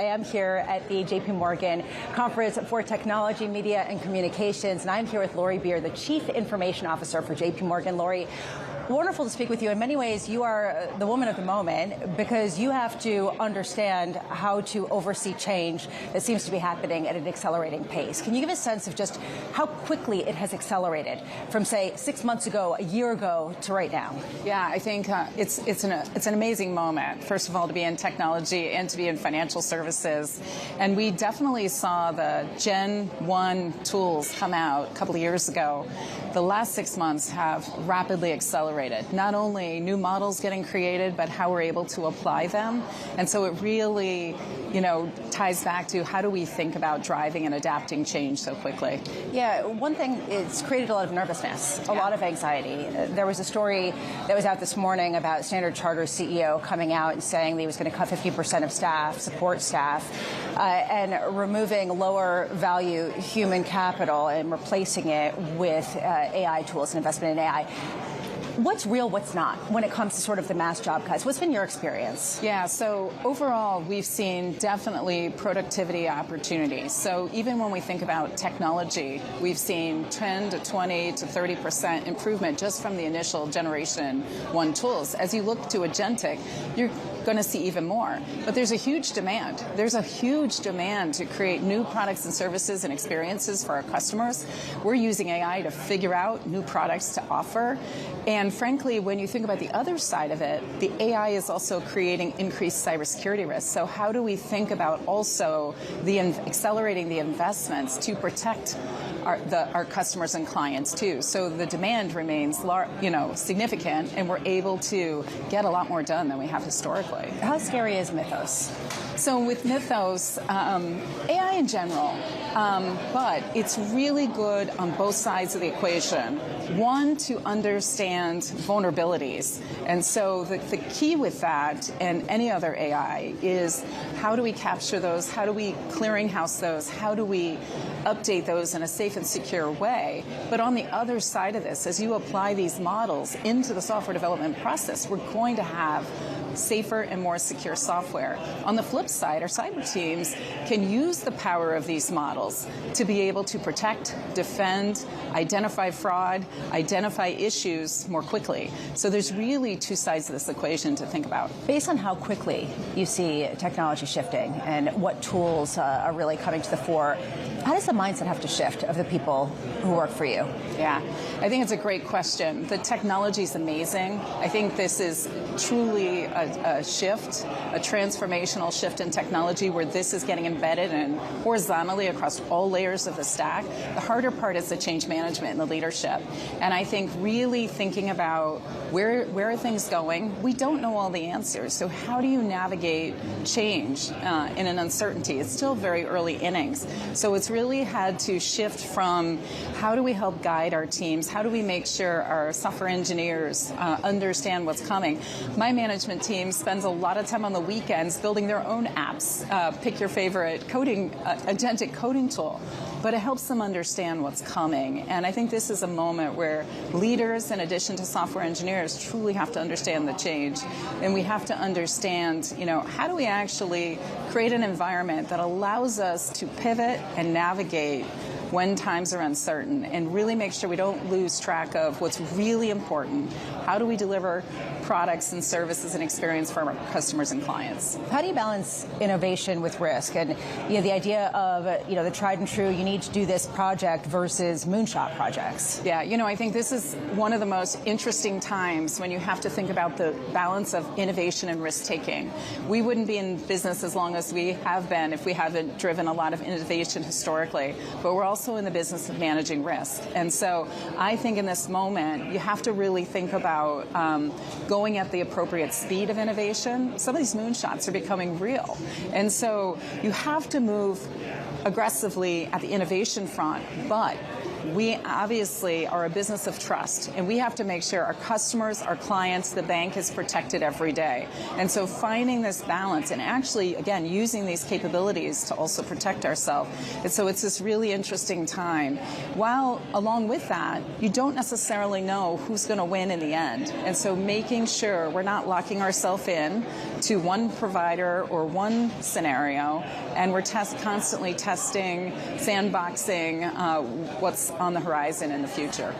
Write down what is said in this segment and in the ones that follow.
I am here at the JPMorgan Conference for Technology, Media, and Communications, and I'm here with Lori Beer, the Chief Information Officer for JPMorgan. Lori, wonderful to speak with you. In many ways, you are the woman of the moment because you have to understand how to oversee change that seems to be happening at an accelerating pace. Can you give a sense of just how quickly it has accelerated from, say, 6 months ago, a year ago, to right now? Yeah, I think it's an amazing moment, first of all, to be in technology and to be in financial services. And we definitely saw the Gen 1 tools come out a couple of years ago. The last 6 months have rapidly accelerated. Not only new models getting created, but how we're able to apply them. And so it really, ties back to how do we think about driving and adapting change so quickly? Yeah, one thing, it's created a lot of nervousness, a lot of anxiety. There was a story that was out this morning about Standard Charter's CEO coming out and saying that he was going to cut 50% of staff, support staff, and removing lower value human capital and replacing it with AI tools and investment in AI. What's real, what's not, when it comes to sort of the mass job cuts? What's been your experience? Yeah, so overall, we've seen definitely productivity opportunities. So even when we think about technology, we've seen 10 to 20 to 30% improvement just from the initial generation 1 tools. As you look to agentic, you're going to see even more. But there's a huge demand. There's a huge demand to create new products and services and experiences for our customers. We're using AI to figure out new products to offer. And frankly, when you think about the other side of it, the AI is also creating increased cybersecurity risks. So how do we think about also accelerating the investments to protect our customers and clients too? So the demand remains significant, and we're able to get a lot more done than we have historically. How scary is Mythos? So with Mythos, AI in general, but it's really good on both sides of the equation. One, to understand vulnerabilities. And so the key with that and any other AI is how do we capture those? How do we clearinghouse those? How do we update those in a safe and secure way? But on the other side of this, as you apply these models into the software development process, we're going to have safer and more secure software. On the flip side, our cyber teams can use the power of these models to be able to protect, defend, identify fraud, identify issues more quickly. So there's really two sides of this equation to think about. Based on how quickly you see technology shifting and what tools are really coming to the fore, how does the mindset have to shift of the people who work for you? Yeah, I think it's a great question. The technology is amazing. I think this is truly a shift, a transformational shift in technology where this is getting embedded and horizontally across all layers of the stack. The harder part is the change management and the leadership. And I think really thinking about where are things going? We don't know all the answers. So how do you navigate change in an uncertainty? It's still very early innings. So it's really had to shift from how do we help guide our teams? How do we make sure our software engineers understand what's coming? My management team spends a lot of time on the weekends building their own apps. Pick your favorite agentic coding tool. But it helps them understand what's coming. And I think this is a moment where leaders, in addition to software engineers, truly have to understand the change. And we have to understand, how do we actually create an environment that allows us to pivot and navigate when times are uncertain and really make sure we don't lose track of what's really important. How do we deliver products and services and experience for our customers and clients? How do you balance innovation with risk? And the idea of the tried and true, you need to do this project versus moonshot projects. Yeah, I think this is one of the most interesting times when you have to think about the balance of innovation and risk taking. We wouldn't be in business as long as we have been if we haven't driven a lot of innovation historically. But we're also in the business of managing risk. And so I think in this moment, you have to really think about going at the appropriate speed of innovation. Some of these moonshots are becoming real. And so you have to move aggressively at the innovation front, but we obviously are a business of trust, and we have to make sure our customers, our clients, the bank is protected every day. And so finding this balance and actually, again, using these capabilities to also protect ourselves. And so it's this really interesting time. While along with that, you don't necessarily know who's going to win in the end. And so making sure we're not locking ourselves in, to one provider or one scenario, and we're constantly testing, sandboxing what's on the horizon in the future.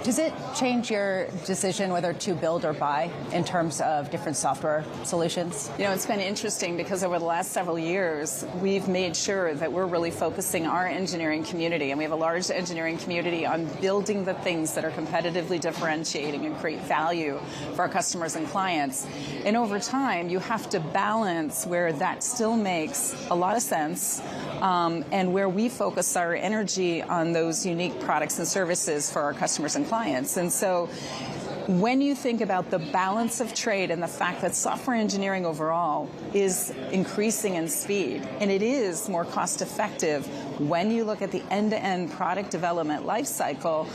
Does it change your decision whether to build or buy in terms of different software solutions? You know, it's been interesting because over the last several years, we've made sure that we're really focusing our engineering community, and we have a large engineering community, on building the things that are competitively differentiating and create value for our customers and clients. And over time, you have to balance where that still makes a lot of sense and where we focus our energy on those unique products and services for our customers and clients. And so when you think about the balance of trade and the fact that software engineering overall is increasing in speed, and it is more cost effective when you look at the end-to-end product development life cycle,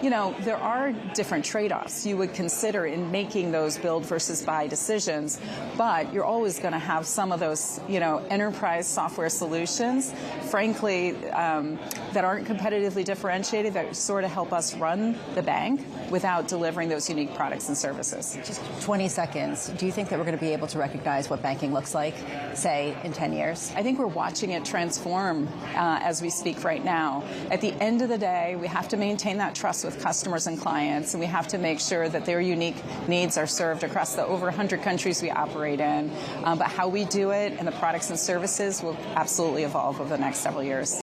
you know, there are different trade-offs you would consider in making those build versus buy decisions, but you're always going to have some of those, you know, enterprise software solutions, frankly, that aren't competitively differentiated, that sort of help us run the bank without delivering those unique products and services. Just 20 seconds. Do you think that we're going to be able to recognize what banking looks like, say, in 10 years? I think we're watching it transform as we speak right now. At the end of the day, we have to maintain that trust with customers and clients, and we have to make sure that their unique needs are served across the over 100 countries we operate in. But how we do it and the products and services will absolutely evolve over the next several years.